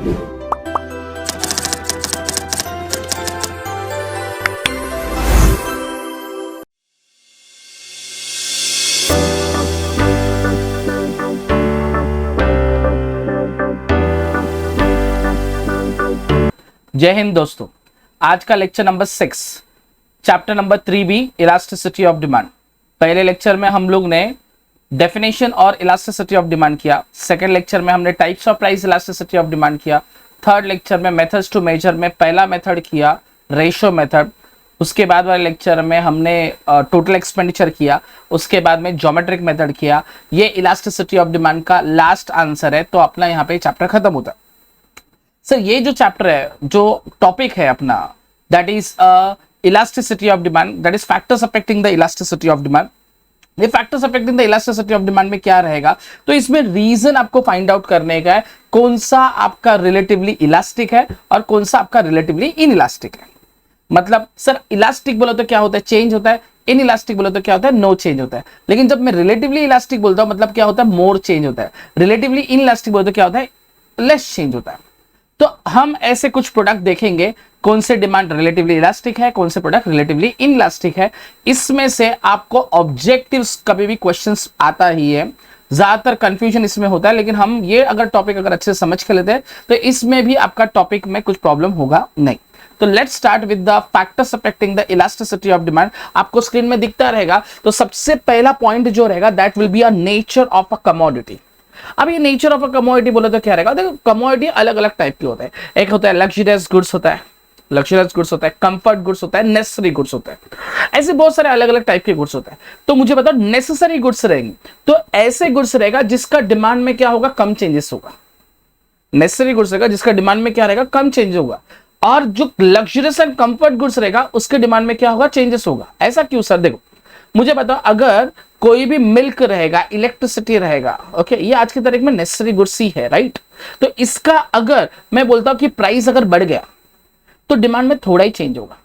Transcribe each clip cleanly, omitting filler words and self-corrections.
जय हिंद दोस्तों, आज का lecture number 6 chapter number 3B elasticity of demand. पहले लेक्चर में हम लोग ने डेफिनेशन और इलास्टिसिटी ऑफ डिमांड किया। सेकंड लेक्चर में हमने types of price elasticity of demand किया। थर्ड लेक्चर में मेथड्स टू मेजर में पहला मेथड किया रेशियो मेथड। उसके बाद वाले लेक्चर में हमने टोटल एक्सपेंडिचर किया। उसके बाद में ज्योमेट्रिक मेथड किया। ये इलास्टिसिटी ऑफ डिमांड का लास्ट आंसर है, तो अपना यहाँ पे चैप्टर खत्म होता है। सर ये जो चैप्टर है, जो टॉपिक है अपना, that is elasticity of demand, that is factors affecting the elasticity of demand. ये factors affecting the elasticity of demand में क्या रहेगा, तो इसमें रीजन आपको फाइंड आउट करने का है कौन सा आपका रिलेटिवली इलास्टिक है और कौन सा आपका रिलेटिवली इन इलास्टिक है। मतलब सर इलास्टिक बोलो तो क्या होता है, चेंज होता है। इन इलास्टिक बोलो तो क्या होता है, नो चेंज होता है। लेकिन जब मैं रिलेटिवली इलास्टिक बोलता हूं मतलब क्या होता है, मोर चेंज होता है। रिलेटिवली इन इलास्टिक बोलो तो क्या होता है, लेस चेंज होता है। तो हम ऐसे कुछ प्रोडक्ट देखेंगे कौन से डिमांड रिलेटिवली इलास्टिक है, कौन से प्रोडक्ट रिलेटिवली इनइलास्टिक है। इसमें से आपको ऑब्जेक्टिव्स कभी भी क्वेश्चंस आता ही है, ज्यादातर कंफ्यूजन इसमें होता है। लेकिन हम ये अगर टॉपिक अगर अच्छे से समझ के लेते हैं तो इसमें भी आपका टॉपिक में कुछ प्रॉब्लम होगा नहीं। तो let's start with the factors affecting the elasticity of demand. आपको स्क्रीन में दिखता रहेगा। तो सबसे पहला पॉइंट जो रहेगा that will be a nature of a commodity. अब ये नेचर ऑफ अ कमोडिटी बोले तो क्या रहेगा, देखो कमोडिटी अलग अलग टाइप के होते हैं। एक होता है लग्जरियस गुड्स होता है, लग्जरियस गुड्स होता है, कंफर्ट गुड्स होता है, नेसेसरी गुड्स होता है। ऐसे बहुत सारे अलग अलग टाइप के गुड्स होते हैं। तो मुझे बताओ नेसेसरी गुड्स रहेंगे तो ऐसे गुड्स रहेगा जिसका डिमांड में क्या होगा, कम चेंजेस होगा। नेसेसरी गुड्स रहेगा जिसका डिमांड में क्या रहेगा, कम चेंज होगा। और जो लग्जरियस एंड कंफर्ट गुड्स रहेगा उसके डिमांड में क्या होगा, चेंजेस होगा। ऐसा क्यों सर, देखो मुझे बताओ अगर कोई भी मिल्क रहेगा, इलेक्ट्रिसिटी रहेगा, ओके, ये आज की तारीख में नेसेसरी गुड्स ही है, राइट। तो इसका अगर मैं बोलता हूं कि प्राइस अगर बढ़ गया तो डिमांड में थोड़ा ही चेंज होगा।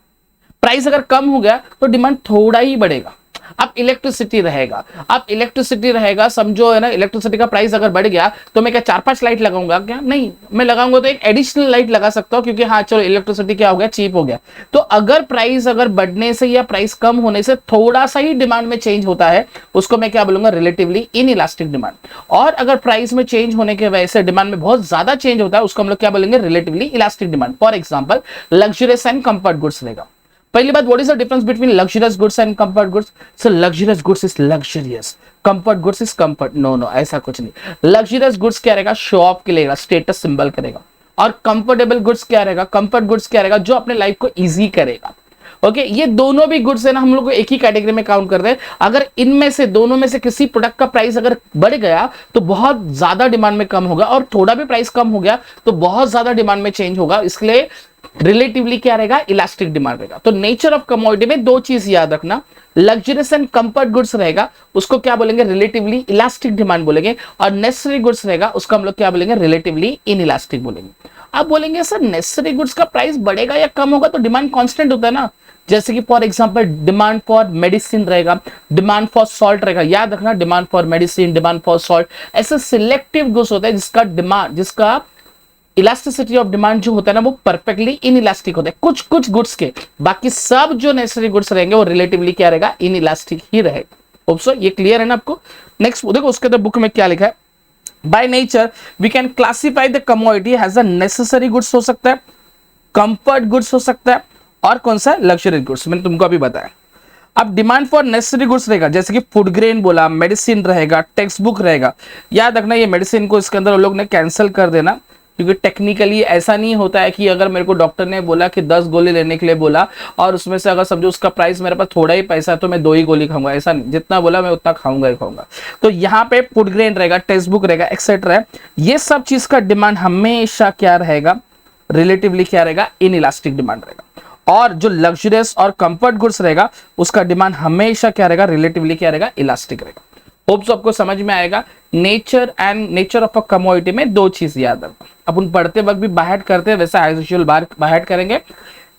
प्राइस अगर कम हो गया तो डिमांड थोड़ा ही बढ़ेगा। अब इलेक्ट्रिसिटी रहेगा, अब इलेक्ट्रिसिटी रहेगा, समझो है ना, इलेक्ट्रिसिटी का प्राइस अगर बढ़ गया तो मैं क्या 4-5 लाइट लगाऊंगा क्या, नहीं, मैं लगाऊंगा तो एक एडिशनल लाइट लगा सकता हूं क्योंकि हाँ चलो इलेक्ट्रिसिटी क्या हो गया, चीप हो गया। तो अगर प्राइस अगर बढ़ने से या प्राइस कम होने से थोड़ा सा ही डिमांड में चेंज होता है उसको मैं क्या बोलूंगा, रिलेटिवली इन इलास्टिक डिमांड। और अगर प्राइस में चेंज होने की वजह से डिमांड में बहुत ज्यादा चेंज होता है उसको हम लोग क्या बोलेंगे, relatively elastic demand. For example luxurious and comfort goods रहेगा। पहली बात, what is the difference between luxurious goods and comfort goods. So luxurious goods is luxurious, comfort goods is comfort. No, ऐसा कुछ नहीं। लग्जरियस गुड्स क्या रहेगा, show off के लिए, स्टेटस सिंबल करेगा। और कंफर्टेबल गुड्स क्या रहेगा, कंफर्ट गुड्स क्या रहेगा, जो अपने लाइफ को इजी करेगा। ओके, ये दोनों भी गुड्स है ना, हम लोग को एक ही कैटेगरी में काउंट करते हैं। अगर इनमें से दोनों में से किसी प्रोडक्ट का प्राइस अगर बढ़ गया तो बहुत ज्यादा डिमांड में कम होगा, और थोड़ा भी प्राइस कम हो गया तो बहुत ज्यादा डिमांड में चेंज होगा। इसलिए रिलेटिवली क्या रहेगा, इलास्टिक डिमांड रहेगा। तो नेचर ऑफ कमोडिटी में दो चीज याद रखना, लग्जरियस एंड कंफर्ट गुड्स रहेगा उसको क्या बोलेंगे, रिलेटिवली इलास्टिक डिमांड बोलेंगे। और नेसेसरी गुड्स रहेगा उसको हम लोग क्या बोलेंगे, रिलेटिवली इन इलास्टिक बोलेंगे। आप बोलेंगे सर नेसेसरी गुड्स का प्राइस बढ़ेगा या कम होगा तो डिमांड कांस्टेंट होता है ना। जैसे कि for example demand for medicine रहेगा, डिमांड फॉर सॉल्ट रहेगा। याद रखना, demand for medicine, demand for salt, ऐसे सिलेक्टिव गुड्स होता है जिसका डिमांड, जिसका इलास्टिसिटी ऑफ डिमांड जो होता है ना वो परफेक्टली इन इलास्टिक होता है कुछ कुछ गुड्स के। बाकी सब जो नेसेसरी गुड्स रहेंगे वो रिलेटिवली क्या रहेगा, इन इलास्टिक ही रहेगा। होप सो ये क्लियर है ना आपको। नेक्स्ट देखो उसके अंदर बुक में क्या लिखा है, by nature we can classify the commodity has a necessary goods हो सकता है, कंफर्ट गुड्स हो सकता है, और कौन सा लग्जरी गुड्स, मैंने तुमको अभी बताया। अब डिमांड फॉर नेसेसरी गुड्स रहेगा जैसे कि फूड ग्रेन बोला, मेडिसिन रहेगा, टेक्स्ट बुक रहेगा। याद रखना ये मेडिसिन को इसके अंदर वो लोग ने कैंसिल कर देना, क्योंकि टेक्निकली ऐसा नहीं होता है कि अगर मेरे को डॉक्टर ने बोला कि 10 गोली लेने के लिए बोला और उसमें से अगर समझो उसका प्राइस मेरे पास थोड़ा ही पैसा है तो मैं 2 ही गोली खाऊंगा, ऐसा नहीं, जितना बोला मैं उतना खाऊंगा ही खाऊंगा। तो यहाँ पे फूड ग्रेन रहेगा, टेक्स्ट बुक रहेगा, एक्सेट्रा। ये सब चीज का डिमांड हमेशा क्या रहेगा, रिलेटिवली क्या रहेगा, इन इलास्टिक डिमांड रहेगा। और जो लग्जरियस और कंफर्ट गुड्स रहेगा उसका डिमांड हमेशा क्या रहेगा, रिलेटिवली क्या रहेगा, इलास्टिक रहेगा। होप्स आपको समझ में आएगा। Nature and nature of a commodity में दो चीज याद रखना। अपन पढ़ते वक्त भी बाहर करते हैं वैसा एज यूजुअल बाहर करेंगे।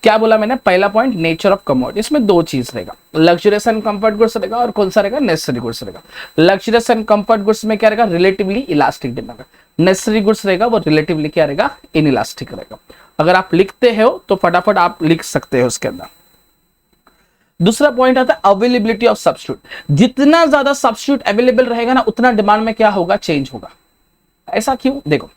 क्या बोला मैंने, पहला पॉइंट नेचर ऑफ कमोडिटी, इसमें दो चीज रहेगा, लग्जरियस एंड कंफर्ट गुड्स रहेगा और कौन सा रहेगा, नेसेसरी गुड्स रहेगा। लग्जरियस एंड कंफर्ट गुड्स में क्या रहेगा, relatively elastic demand, necessary goods रहेगा वो रिलेटिवली क्या रहेगा, इनइलास्टिक रहेगा। अगर आप लिखते हो तो फटाफट आप लिख सकते हो उसके अंदर। दूसरा पॉइंट आता है अवेलेबिलिटी ऑफ सब्स्टिट्यूट, जितना ज्यादा सब्स्टिट्यूट अवेलेबल रहेगा ना उतना डिमांड में क्या होगा, चेंज होगा। ऐसा क्यों, देखो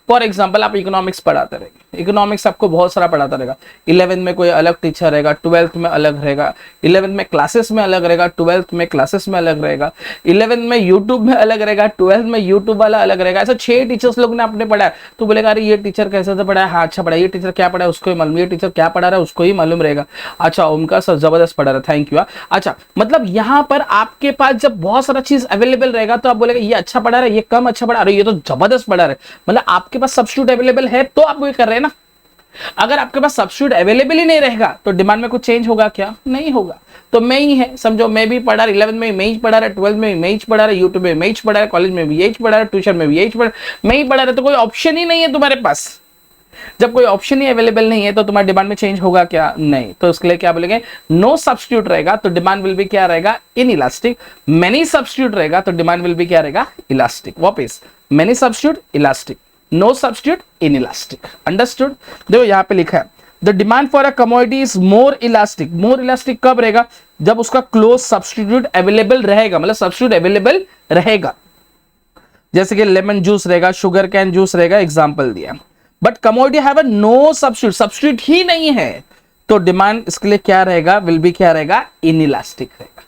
फॉर एग्जाम्पल आप इकोनॉमिक्स पढ़ाते रहेंगे, इकोनॉमिक्स आपको बहुत सारा पढ़ाता रहेगा, 11th में कोई अलग टीचर रहेगा, 12th में अलग रहेगा, 11th में क्लासेस में अलग रहेगा, 12th में क्लासेस में अलग रहेगा, 11th में यूट्यूब में अलग रहेगा, 12th में यूट्यूब वाला अलग रहेगा। ऐसा 6 टीचर्स लोग ने आपने पढ़ा है, तो बोलेगा अरे ये टीचर कैसे से पढ़ा है, हाँ अच्छा पढ़ा, ये टीचर क्या पढ़ा है उसको ही मालूम, ये टीचर क्या पढ़ा रहा है उसको ही मालूम रहेगा, अच्छा ओमकार सर जबरदस्त पढ़ा रहा है, थैंक यू। अच्छा मतलब यहाँ पर आपके पास जब बहुत सारा चीज अवेलेबल रहेगा तो आप बोलेगा ये अच्छा पढ़ा रहा है, ये कम अच्छा पढ़ा रहा है, ये तो जबरदस्त पढ़ा रहा है, मतलब आपके पास सब्स्टिट्यूट अवेलेबल है तो आप वो कर रहे हैं ना। अगर आपके पास सब्स्टिट्यूट अवेलेबल ही नहीं रहेगा तो डिमांड में कुछ चेंज होगा क्या, नहीं होगा। तो मैं ही है, समझो मैं भी पढ़ा रहा, 11th में मैं ही पढ़ा रहा, 12th में मैं ही पढ़ा रहा, यूट्यूब में मैं ही पढ़ा रहा, कॉलेज में भी यही पढ़ा रहा, ट्यूशन में भी यही पढ़ा, मैं ही पढ़ा रहा, तो कोई ऑप्शन ही नहीं है तुम्हारे पास। जब कोई ऑप्शन ही अवेलेबल नहीं है तो तुम्हारे डिमांड में चेंज होगा क्या, नहीं। तो इसके लिए क्या बोलेंगे, नो सब्स्टिट्यूट रहेगा तो डिमांड विल बी क्या रहेगा, इनइलास्टिक। मेनी सब्स्टिट्यूट रहेगा तो डिमांड विल बी क्या रहेगा, इलास्टिक। वापस many substitute elastic, no substitute inelastic. Understood. देखो यहां पे लिखा है the demand for a commodity is more elastic. More elastic कब रहेगा, जब उसका क्लोज सब्स्टिट्यूट अवेलेबल रहेगा, मतलब सब्स्टिट्यूट अवेलेबल रहेगा, जैसे कि लेमन जूस रहेगा, शुगर कैन जूस रहेगा, एग्जांपल दिया। But commodity have a no substitute, substitute ही नहीं है, तो डिमांड इसके लिए क्या रहेगा, विल बी क्या रहेगा, इनइलास्टिक रहेगा।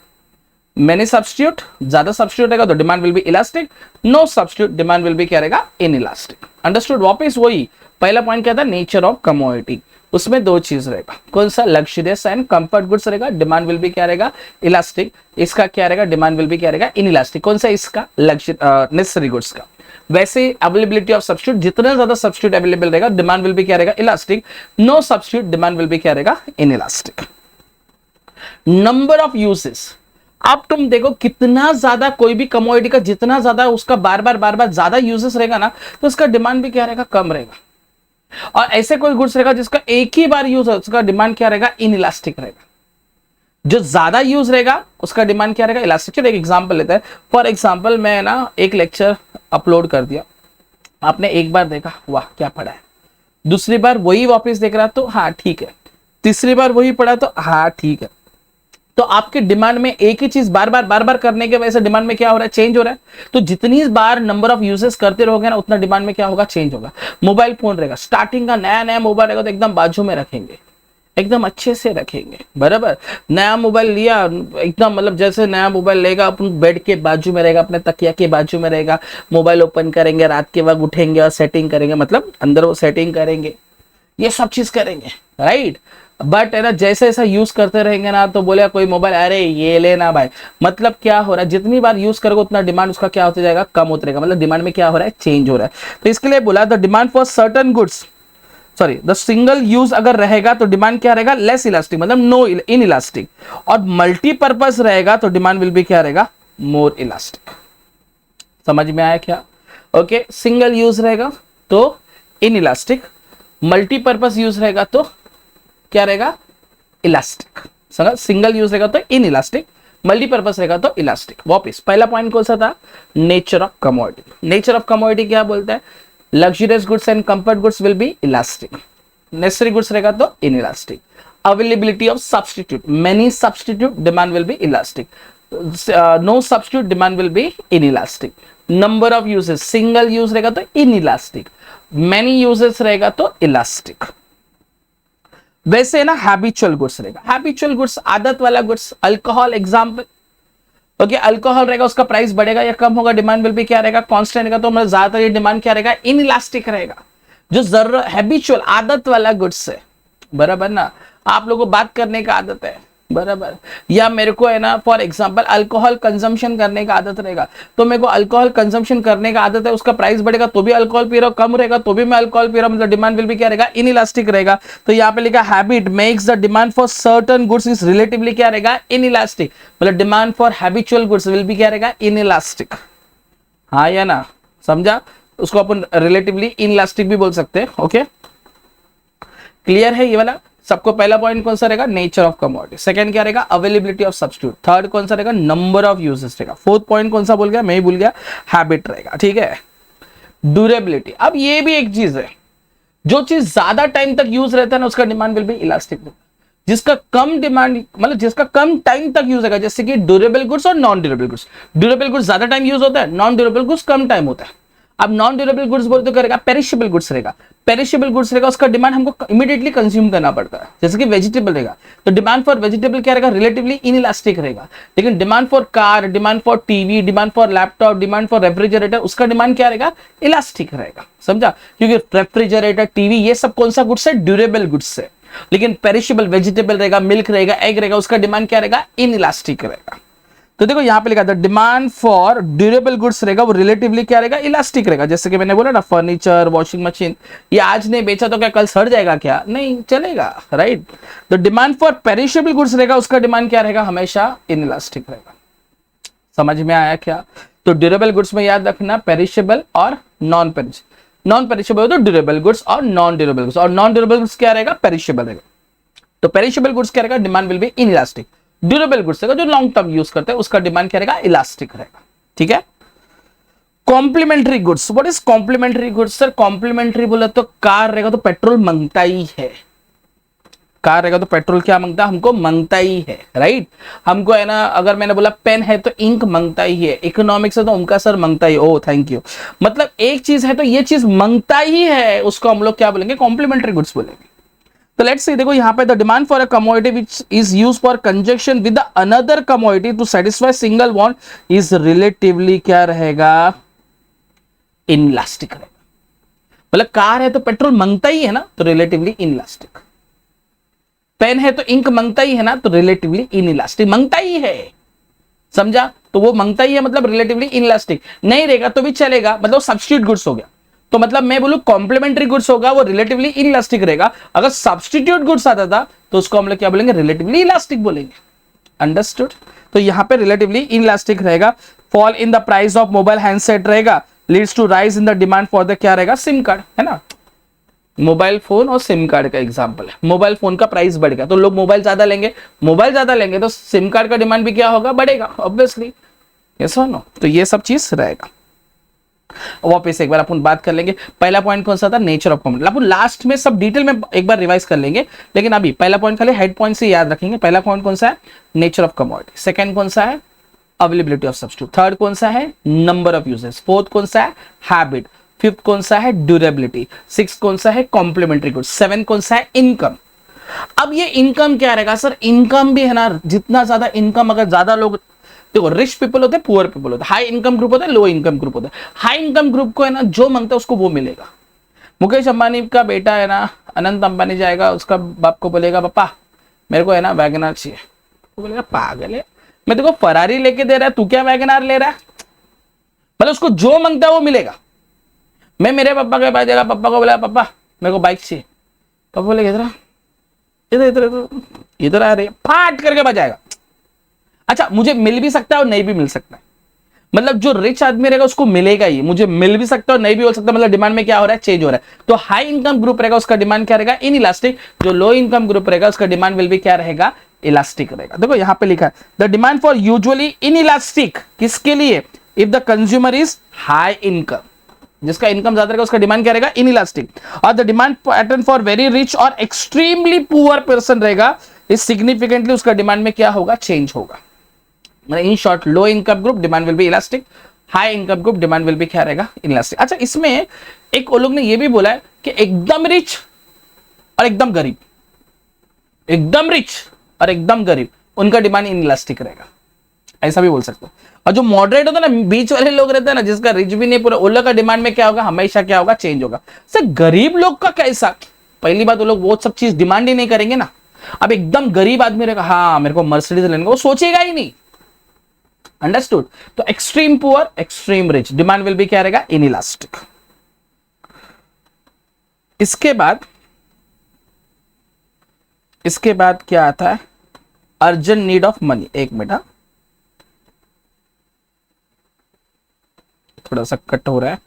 मैनी सब्स्टिट्यूट, ज्यादा सब्स्टिट्यूट रहेगा तो demand will be elastic, no substitute demand will be क्या रहेगा, इनइलास्टिक। अंडरस्टूड। वापस वही पहला पॉइंट क्या था, नेचर ऑफ कमोडिटी, उसमें दो चीज रहेगा, कौन सा, लग्जरियस एंड कंफर्ट गुड्स रहेगा, डिमांड विल बी क्या रहेगा, इलास्टिक। इसका क्या रहेगा, डिमांड विल बी क्या रहेगा, इनइलास्टिक। कौन सा, इसका नेसेसरी गुड्स का। वैसे अवेलेबिलिटी ऑफ सब्स्टिट्यूट, जितना ज्यादा सब्स्टिट्यूट अवेलेबल रहेगा डिमांड विल बी क्या रहेगा, elastic, no substitute demand will be क्या रहेगा, इनइलास्टिक। नंबर ऑफ यूजेस, अब तुम देखो कितना ज्यादा कोई भी कमोडिटी का जितना ज्यादा उसका बार बार ज्यादा यूजेस रहेगा ना तो उसका डिमांड भी क्या रहेगा, कम रहेगा। और ऐसे कोई गुड्स रहेगा जिसका एक ही बार यूज है उसका डिमांड क्या रहेगा, इनइलास्टिक रहेगा। जो ज्यादा यूज रहेगा उसका डिमांड क्या रहेगा, इलास्टिक। चलो एक एग्जांपल लेते हैं। फॉर एग्जांपल मैं ना एक लेक्चर अपलोड कर दिया, आपने एक बार देखा, वाह क्या पढ़ा है, दूसरी बार वही वापस देख रहा तो हाँ ठीक है, तीसरी बार वही पढ़ा तो हाँ ठीक है। तो आपके डिमांड में एक ही चीज बार बार करने के वजह से डिमांड में क्या हो रहा है, चेंज हो रहा है। तो जितनी बार नंबर ऑफ यूजेस करते रहोगे ना उतना डिमांड में क्या होगा, चेंज होगा। मोबाइल फोन रहेगा, स्टार्टिंग का नया मोबाइल रहेगा तो एकदम बाजू में रखेंगे, एकदम अच्छे से रखेंगे, बराबर। नया मोबाइल लिया एकदम, मतलब जैसे नया मोबाइल लेगा अपन बेड के बाजू में रहेगा, अपने तकिया के बाजू में रहेगा, मोबाइल ओपन करेंगे, रात के वक्त उठेंगे और सेटिंग करेंगे, मतलब अंदर वो सेटिंग करेंगे, ये सब चीज करेंगे, राइट। बट है ना, जैसे ऐसा यूज करते रहेंगे ना तो बोले कोई मोबाइल, अरे ये लेना भाई, मतलब क्या हो रहा है, जितनी बार यूज करोगे उतना डिमांड उसका क्या होता जाएगा, कम होता रहेगा, मतलब डिमांड में क्या हो रहा है, चेंज हो रहा है। तो इसके लिए बोला the demand for certain goods, sorry the single use अगर रहेगा तो डिमांड क्या रहेगा, लेस इलास्टिक, मतलब नो इन इलास्टिक। और मल्टीपर्पज रहेगा तो डिमांड विल बी क्या रहेगा, मोर इलास्टिक। समझ में आया क्या, ओके। सिंगल यूज रहेगा तो इन इलास्टिक, मल्टीपर्पज यूज रहेगा तो क्या रहेगा, इलास्टिक। समझ, सिंगल यूज रहेगा तो इन इलास्टिक, मल्टीपर्पज रहेगा तो इलास्टिक। वापस पहला पॉइंट कौन सा था, nature of commodity. Nature of commodity क्या बोलता है, luxurious goods and comfort goods will be elastic, necessary goods रहेगा तो inelastic. Availability of substitute, many substitute demand will be elastic, no substitute demand will be inelastic. Number of uses, single use रहेगा तो in elastic, many uses रहेगा तो elastic. वैसे ना habitual goods रहेगा, habitual goods आदत वाला goods, alcohol example, okay. Alcohol रहेगा उसका प्राइस बढ़ेगा या कम होगा, डिमांड विल भी क्या रहेगा, कांस्टेंट रहेगा, तो मतलब ज्यादातर ये डिमांड क्या रहेगा, इनइलास्टिक रहेगा। जो जरूरत हैबिचुअल आदत वाला गुड्स है, बराबर ना, आप लोगों को बात करने का आदत है, बराबर, या मेरे को है ना फॉर एग्जांपल अल्कोहल कंजम्पशन करने का आदत रहेगा, तो मेरे को अल्कोहल कंजम्पशन करने का आदत है, उसका प्राइस बढ़ेगा तो भी अल्कोहल पी रहा हूं, कम रहेगा तो भी मैं अल्कोहल पी रहा हूं, मतलब डिमांड विल भी क्या रहेगा, इनइलास्टिक रहेगा। तो यहाँ पे लिखा habit makes the demand for certain goods is relatively क्या रहेगा, इनइलास्टिक, मतलब demand for habitual goods will भी क्या रहेगा, इनइलास्टिक। हाँ या ना, समझा, उसको अपन रिलेटिवली इनइलास्टिक भी बोल सकते हैं, ओके। क्लियर है ये वाला। सबको पहला पॉइंट कौन सा रहेगा, नेचर ऑफ कमोडिटी। सेकंड क्या रहेगा, अवेलेबिलिटी ऑफ सब्स्टिट्यूट। थर्ड कौन सा रहेगा, नंबर ऑफ यूजेस रहेगा। फोर्थ पॉइंट कौन सा बोल गया, मैं ही भूल गया, हैबिट रहेगा। ठीक है, ड्यूरेबिलिटी। अब ये भी एक चीज है, जो चीज ज्यादा टाइम तक यूज रहता है ना उसका डिमांड विल बी इलास्टिक। जिसका कम डिमांड, मतलब जिसका कम टाइम तक यूज होगा, जैसे कि ड्यूरेबल गुड्स और non durable goods. Durable goods ज्यादा टाइम यूज होता है, नॉन ड्यूरेबल गुड्स कम टाइम होता है। अब नॉन ड्यूरेबल गुड्स बोलते तो करेगा पेरिशेबल गुड्स रहेगा। पेरिशेबल गुड्स रहेगा, उसका डिमांड हमको इमीडिएटली कंज्यूम करना पड़ता है, जैसे कि वेजिटेबल रहेगा। तो डिमांड फॉर वेजिटेबल क्या रहेगा, रिलेटिवली इनइलास्टिक रहेगा। लेकिन demand for car, demand for TV, demand for laptop, demand for refrigerator, उसका डिमांड क्या रहेगा, इलास्टिक रहेगा। समझा, क्योंकि रेफ्रिजरेटर, टीवी, ये सब कौन सा गुड्स है, ड्यूरेबल गुड्स है। लेकिन पेरिशेबल वेजिटेबल रहेगा, मिल्क रहेगा, एग रहेगा, उसका डिमांड क्या रहेगा, इनइलास्टिक रहेगा। तो देखो यहां पे लिखा था डिमांड फॉर ड्यूरेबल गुड्स रहेगा, वो रिलेटिवली क्या रहेगा, इलास्टिक रहेगा। जैसे कि मैंने बोला ना, फर्नीचर, वॉशिंग मशीन, ये आज नहीं बेचा तो क्या कल सड़ जाएगा क्या, नहीं चलेगा, राइट। तो डिमांड फॉर पेरिशेबल गुड्स रहेगा, उसका डिमांड क्या रहेगा, हमेशा इनइलास्टिक रहेगा। समझ में आया क्या। तो ड्यूरेबल गुड्स में याद रखना पेरिशेबल और नॉन पेरिशेबल। नॉन पेरिशेबल तो ड्यूरेबल गुड्स और नॉन ड्यूरेबल गुड्स, और नॉन ड्यूरेबल गुड्स क्या रहेगा, पेरिशेबल रहेगा। तो पेरिशेबल गुड्स क्या रहेगा, demand will B inelastic. Durable goods रहेगा, जो लॉन्ग टर्म यूज करते हैं, उसका डिमांड क्या रहेगा, इलास्टिक रहेगा। ठीक है। Complementary goods, what is complementary goods sir. Complementary बोला तो कार रहेगा तो पेट्रोल मांगता ही है, कार रहेगा तो पेट्रोल क्या मांगता है, हमको मांगता ही है, राइट। हमको है ना, अगर मैंने बोला पेन है तो इंक मांगता ही है, इकोनॉमिक्स है तो उनका सर मांगता ही, ओ थैंक यू। मतलब एक चीज है तो ये चीज मांगता ही है, उसको हम लोग क्या बोलेंगे, कॉम्प्लीमेंट्री गुड्स बोलेंगे। तो लेट्स सी, देखो यहाँ पे the demand for a commodity which is used for conjunction with the another commodity to satisfy single want is relatively क्या रहेगा, इनइलास्टिक रहेगा। मतलब कार है तो पेट्रोल मांगता ही है ना, तो रिलेटिवली इनइलास्टिक। पेन है तो इंक मांगता ही है ना, तो रिलेटिवली इनइलास्टिक, मांगता ही है। समझा, तो वो मांगता ही है मतलब रिलेटिवली इनइलास्टिक। नहीं रहेगा तो भी चलेगा, मतलब सब्स्टिट्यूट गुड्स हो गया। तो मतलब मैं बोलूं कॉम्प्लीमेंट्री गुड्स होगा वो रिलेटिवली इनइलास्टिक रहेगा। अगर सब्स्टिट्यूट गुड्स आता था तो उसको हम लोग क्या बोलेंगे, रिलेटिवली इलास्टिक बोलेंगे। अंडरस्टूड। तो यहां पे रिलेटिवली इनइलास्टिक रहेगा। Fall in the price of mobile handset रहेगा, leads to rise in the demand for the क्या रहेगा, सिम कार्ड, है ना। मोबाइल फोन और सिम कार्ड का एग्जांपल है। मोबाइल फोन का प्राइस बढ़ गया तो लोग मोबाइल ज्यादा लेंगे, मोबाइल ज्यादा लेंगे तो सिम कार्ड का डिमांड भी क्या होगा, बढ़ेगा ऑब्वियसली। यस और नो। तो ये सब चीज रहेगा। वापस एक बार अपन बात कर लेंगे। पहला पॉइंट कौन सा था, nature of commodity. Upon last में सब डिटेल में एक बार रिवाइज कर लेंगे, लेकिन अभी पहला पॉइंट खाली हेड पॉइंट से याद रखेंगे। पहला पॉइंट कौन सा है, नेचर ऑफ कमोडिटी। सेकंड कौन सा है, अवेलेबिलिटी ऑफ सब्स्टिट्यूट। थर्ड कौन सा है, नंबर ऑफ यूजेस। फोर्थ कौन सा है, हैबिट। फिफ्थ कौन सा है, ड्यूरेबिलिटी। सिक्स कौन सा है, कॉम्प्लीमेंट्री गुड्स। सेवन कौन सा है, इनकम। अब ये इनकम क्या रहेगा सर, इनकम भी है ना, जितना ज्यादा इनकम, अगर ज्यादा लोग, देखो रिच पीपल होते हैं, पुअर पीपल होते हैं, हाई इनकम ग्रुप होता है, लो इनकम ग्रुप होता है। हाई इनकम ग्रुप को है ना जो मांगता है उसको वो मिलेगा। मुकेश अंबानी का बेटा है ना, अनंत अंबानी जाएगा, उसका बाप को बोलेगा पापा मेरे को है ना वैगनआर चाहिए, वो बोलेगा पागल है, मैं देखो फरारी लेके दे रहा है, तू क्या वैगनआर ले रहा है। मतलब उसको जो मांगता है वो मिलेगा। मैं मेरे पापा के पास जाएगा, पापा को बोला पापा मेरे को बाइक चाहिए, पापा बोले इधर इधर इधर इधर आ रही है, फाट करके बजाएगा। अच्छा मुझे मिल भी सकता है और नहीं भी मिल सकता है। मतलब जो रिच आदमी रहेगा उसको मिलेगा ही, मुझे मिल भी सकता है और नहीं भी हो सकता। मतलब डिमांड में क्या हो रहा है, चेंज हो रहा है। तो हाई इनकम ग्रुप रहेगा उसका डिमांड क्या रहेगा, इनइलास्टिक। जो लो इनकम ग्रुप रहेगा उसका डिमांड विल भी क्या रहेगा, इलास्टिक रहेगा। देखो यहां पे लिखा है the demand for usually inelastic, किसके लिए, if the consumer is high income, जिसका इनकम ज्यादा रहेगा उसका डिमांड क्या रहेगा, इनइलास्टिक। और the demand pattern for very rich और एक्सट्रीमली पुअर पर्सन रहेगा, इज सिग्निफिकेंटली उसका डिमांड में क्या होगा, चेंज होगा। मतलब in short low income group demand will be elastic, high income group demand will be क्या रहेगा, इलास्टिक। अच्छा इसमें एक वो लोग ने ये भी बोला है कि एकदम रिच और एकदम गरीब, एकदम रिच और एकदम गरीब, उनका डिमांड इनइलास्टिक रहेगा, ऐसा भी बोल सकते हो। और जो मॉडरेट होता है ना, बीच वाले लोग रहते हैं ना, जिसका रिच भी नहीं पूरा, उन लोग का डिमांड में क्या होगा, हमेशा क्या होगा, चेंज होगा। सर गरीब लोग का कैसा, पहली बात वो लोग वो सब चीज डिमांड ही नहीं करेंगे ना। अब एकदम गरीब आदमी रहेगा, हाँ मेरे को मर्सिडीज लेने का, वो सोचेगा ही नहीं। अंडरस्टूड। तो extreme poor, extreme rich, demand will be क्या रहेगा, इनइलास्टिक। इसके बाद क्या आता है, अर्जेंट नीड ऑफ मनी। एक मिनट, थोड़ा सा कट हो रहा है,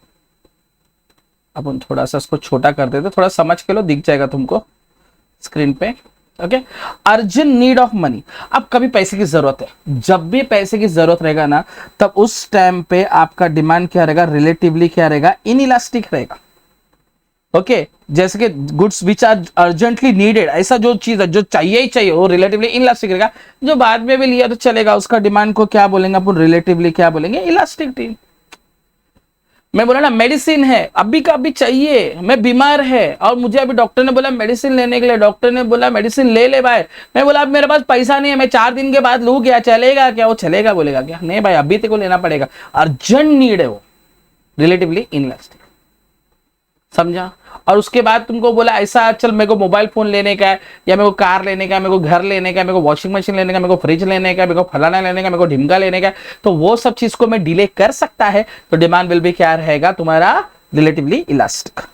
अपन थोड़ा सा इसको छोटा कर देते, थोड़ा समझ के लो, दिख जाएगा तुमको। स्क्रीन पे। Okay, urgent need of money. अब कभी पैसे की जरूरत है, जब भी पैसे की जरूरत रहेगा ना, तब उस टाइम पे आपका डिमांड क्या रहेगा, रिलेटिवली क्या रहेगा, इनइलास्टिक रहेगा। ओके, जैसे कि goods which are urgently needed, ऐसा जो चीज है जो चाहिए ही चाहिए, वो रिलेटिवली इनइलास्टिक रहेगा। जो बाद में भी लिया तो चलेगा, उसका डिमांड को क्या बोलेंगे अपन, रिलेटिवली क्या बोलेंगे, इलास्टिक। मैं बोला ना मेडिसिन है, अभी का अभी चाहिए, मैं बीमार है और मुझे अभी डॉक्टर ने बोला मेडिसिन लेने के लिए, डॉक्टर ने बोला मेडिसिन ले ले भाई। मैं बोला अब मेरे पास पैसा नहीं है, मैं 4 दिन के बाद लूँ क्या, चलेगा क्या? वो चलेगा बोलेगा क्या? नहीं भाई, अभी तेरे को लेना पड़ेगा, अर्जेंट नीड है वो, रिलेटिवली इनइलास्टिक। समझा? और उसके बाद तुमको बोला ऐसा, चल मेरे को मोबाइल फोन लेने का है, या मेरे को कार लेने का है, मेरे को घर लेने का है, मेरे को वॉशिंग मशीन लेने का, मेरे को फ्रिज लेने का, मेरे को फलाना लेने का, मेरे को ढिमका लेने का, तो वो सब चीज को मैं डिले कर सकता है, तो डिमांड विल भी क्या रहेगा तुम्हारा, रिलेटिवली इलास्टिक।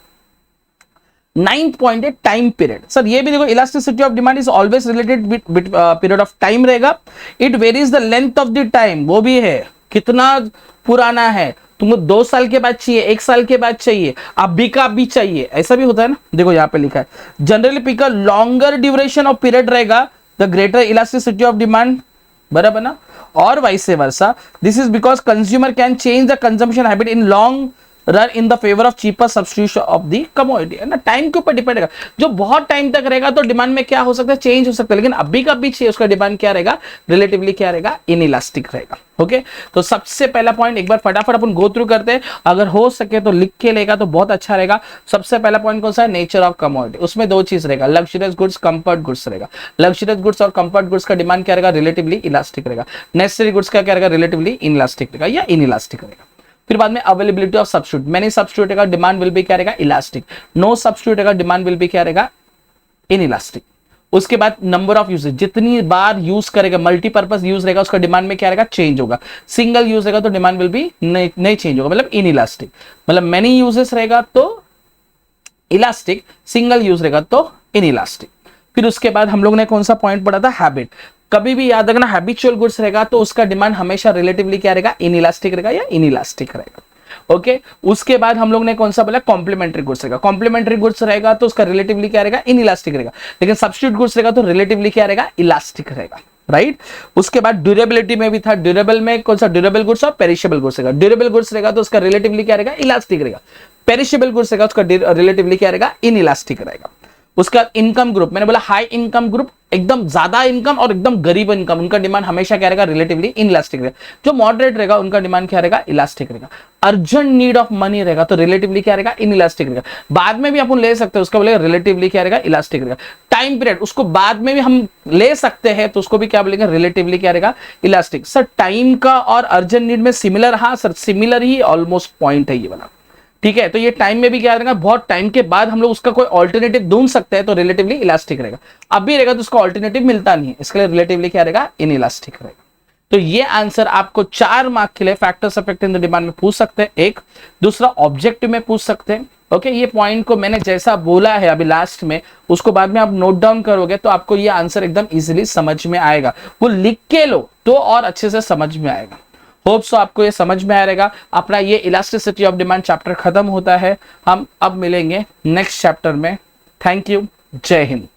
9th पॉइंट है टाइम पीरियड। सर ये भी देखो, elasticity of demand is always related with period of time रहेगा। It varies the length of the time, वो भी है कितना पुराना है, तुमको 2 साल के बाद चाहिए, 1 साल के बाद चाहिए, अभी का अभी चाहिए, ऐसा भी होता है ना। देखो यहाँ पे लिखा है generally pick a longer duration of period रहेगा the greater elasticity of demand, बराबर ना। और vice versa, this is because consumer can change the consumption habit in long run in the favour of cheaper substitution of the commodity, है ना। Time के ऊपर depend रहेगा, जो बहुत टाइम तक रहेगा तो डिमांड में क्या हो सकता है, चेंज हो सकता है, लेकिन अभी का अभी चाहिए, उसका डिमांड क्या रहेगा, रिलेटिवली क्या रहेगा, इनइलास्टिक रहेगा। ओके, तो सबसे पहला पॉइंट एक बार फटाफट अपन गो थ्रू करते हैं, अगर हो सके तो लिख के लेगा तो बहुत अच्छा रहेगा। सबसे पहला पॉइंट कौन सा है, नेचर ऑफ कमोडिटी। उसमें 2 चीज रहेगा, लग्जरियस गुड्स, कंफर्ट गुड्स रहेगा। लग्जरियस गुड्स और कंफर्ट गुड्स का डिमांड क्या रहेगा, रिलेटिवली इलास्टिक रहेगा। नेसेसरी गुड्स का क्या रहेगा, रिलेटिवली इनइलास्टिक रहेगा या इनइलास्टिक रहेगा। फिर बाद में availability of substitute, many substitute का डिमांड विल बी क्या रहेगा, इलास्टिक। नो सब्स्टिट्यूट का डिमांड विल बी क्या रहेगा, इनइलास्टिक। उसके बाद नंबर ऑफ यूजेज, जितनी बार यूज करेगा, मल्टीपर्पज यूज रहेगा, उसका डिमांड में क्या रहेगा, चेंज होगा। सिंगल यूज रहेगा तो डिमांड विल बी नहीं चेंज होगा, मतलब इनइलास्टिक। मतलब मेनी यूजेस रहेगा तो इलास्टिक, सिंगल यूज रहेगा तो इनइलास्टिक। फिर उसके बाद हम लोग ने कौन सा पॉइंट पढ़ा था, हैबिट। कभी भी याद रखना, हैबिचुअल गुड्स रहेगा तो उसका डिमांड हमेशा रिलेटिवली क्या रहेगा, इनइलास्टिक रहेगा या इनइलास्टिक रहेगा। ओके, उसके बाद हम लोग ने कौन सा बोला, कॉम्प्लीमेंट्री गुड्स रहेगा। कॉम्प्लीमेंट्री गुड्स रहेगा तो उसका रिलेटिवली क्या रहेगा, इनइलास्टिक रहेगा, लेकिन सब्स्टिट्यूट गुड्स रहेगा तो रिलेटिवली क्या रहेगा, इलास्टिक रहेगा, राइट। उसके बाद ड्यूरेबिलिटी में भी था, ड्यूरेबल में कौन सा, ड्यूरेबल गुड्स और पेरिशेबल गुड्स रहेगा। ड्यूरेबल गुड्स रहेगा तो उसका रिलेटिवली क्या रहेगा, इलास्टिक रहेगा। पेरिशेबल गुड्स रहेगा उसका रिलेटिवली क्या रहेगा, इनइलास्टिक रहेगा। उसके बाद इनकम ग्रुप, मैंने बोला हाई इनकम ग्रुप, एकदम ज्यादा इनकम और एकदम गरीब इनकम, उनका डिमांड हमेशा क्या रहेगा, रिलेटिवली इनइलास्टिक रहेगा। जो मॉडरेट रहेगा उनका डिमांड क्या रहेगा, इलास्टिक रहेगा। अर्जेंट नीड ऑफ मनी रहेगा तो रिलेटिवली क्या रहेगा, इनइलास्टिक रहेगा। बाद में भी अपन ले सकते हैं, उसका बोलेगा रिलेटिवली क्या रहेगा, इलास्टिक रहेगा। टाइम पीरियड, उसको बाद में भी हम ले सकते हैं तो उसको भी क्या बोलेंगे, रिलेटिवली क्या रहेगा, इलास्टिक। सर टाइम का और अर्जेंट नीड में सिमिलर, हाँ सर सिमिलर ही ऑलमोस्ट पॉइंट है ये वाला, ठीक है। तो ये टाइम में भी क्या रहेगा, बहुत टाइम के बाद हम लोग उसका कोई ऑल्टरनेटिव ढूंढ सकते हैं तो रिलेटिवली इलास्टिक रहेगा। अभी रहेगा तो उसका ऑल्टरनेटिव मिलता नहीं है, इसके लिए रिलेटिवली क्या रहेगा, इनइलास्टिक रहेगा। तो ये आंसर आपको 4 मार्क के लिए factors affect in the demand में पूछ सकते हैं, एक। दूसरा ऑब्जेक्टिव में पूछ सकते हैं। ओके, ये पॉइंट को मैंने जैसा बोला है अभी लास्ट में, उसको बाद में आप नोट डाउन करोगे तो आपको ये आंसर एकदम इजीली समझ में आएगा। वो लिख के लो तो और अच्छे से समझ में आएगा। होप सो आपको ये समझ में आएगा। अपना ये इलास्टिसिटी ऑफ डिमांड चैप्टर खत्म होता है, हम अब मिलेंगे नेक्स्ट चैप्टर में। थैंक यू, जय हिंद।